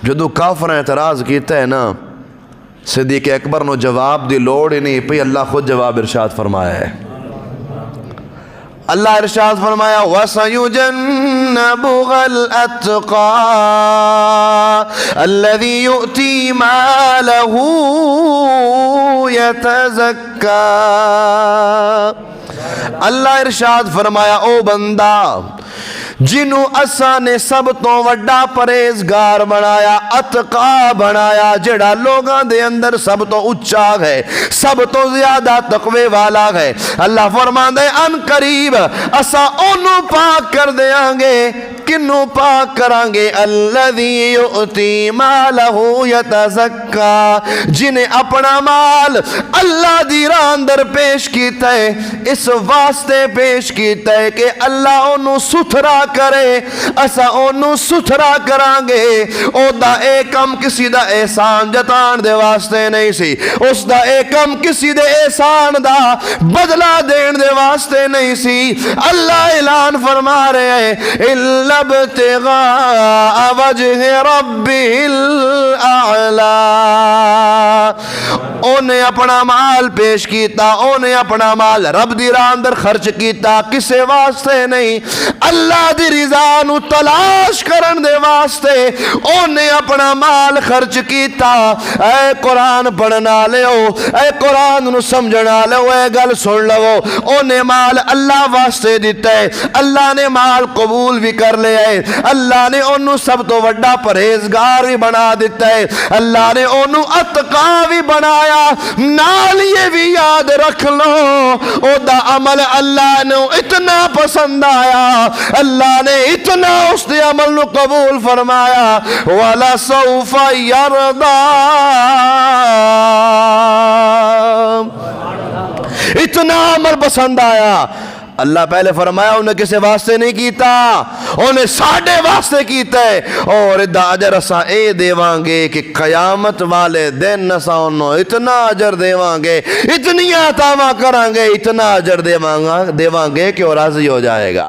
جدو کافر اعتراض کیتا ہے نا صدیق اکبر نو جواب دی لوڑ ہی نہیں پئی، اللہ خود جواب ارشاد فرمایا ہے۔ اللہ ارشاد فرمایا وَسَيُجَنَّبُهَا الْأَتْقَى الَّذِي يُؤْتِي مَالَهُ يَتَزَكَّى۔ اللہ ارشاد فرمایا او بندہ جنوں اساں نے سب تو وڈا پرہیزگار بنایا، اتقا بنایا، جڑا لوگاں دے اندر سب تو اچا ہے، سب تو زیادہ تقوی والا ہے۔ اللہ فرماندا ہے ان قریب اساں اونوں پاک کر دیاں گے، کنوں پاک کران گے؟ الذی یؤتی مالہ یتزکا، جنہیں اپنا مال اللہ دی راہ اندر پیش کیتا ہے، اس واسطے پیش کیتا ہے کہ اللہ انہوں ستھرا کرے، اسا انہوں ستھرا کران گے۔ او دا اے کم کسی دا احسان جتان دے واسطے نہیں سی، اس دا اے کم کسی دے احسان دا بدلہ دین دے واسطے نہیں سی۔ اللہ اعلان فرما رہے ہیں اِلَّا ابْتِغَاءَ وَجْهِ رَبِّهِ الْأَعْلَى، انہیں اپنا مال پیش کیتا، انہیں اپنا مال رب دی راہ اندر خرچ کیتا، کسے واسطے نہیں، اللہ دی رضا نو تلاش کرن دے واسطے انہیں اپنا مال خرچ کیتا۔ اے قرآن پڑھنا لیو، اے قرآن نو سمجھنا لیو، اے گل سن لو، انہیں مال اللہ واسطے دیتا ہے، اللہ نے مال قبول بھی کر لے ہے، اللہ نے انہوں سب تو وڈا پرہیزگار بھی بنا دیتا ہے، اللہ نے انہوں اتقا بھی بنایا۔ نال یہ بھی یاد رکھ لو او دا عمل اللہ نے اتنا پسند آیا، اللہ نے اتنا اس دے عمل نو قبول فرمایا، وَلَسَوْفَ يَرْضَى، اتنا عمل پسند آیا۔ اللہ پہلے فرمایا انہیں کسے واسطے نہیں کیتا، انہیں ساڑھے واسطے کیتا ہے، اور ادھا اجر اساں اے دیوان گے کہ قیامت والے دن اساں انہوں اتنا اجر دیوان گے، اتنی عطاواں کران گے، اتنا اجر دیوان گے کہ وہ راضی ہو جائے گا۔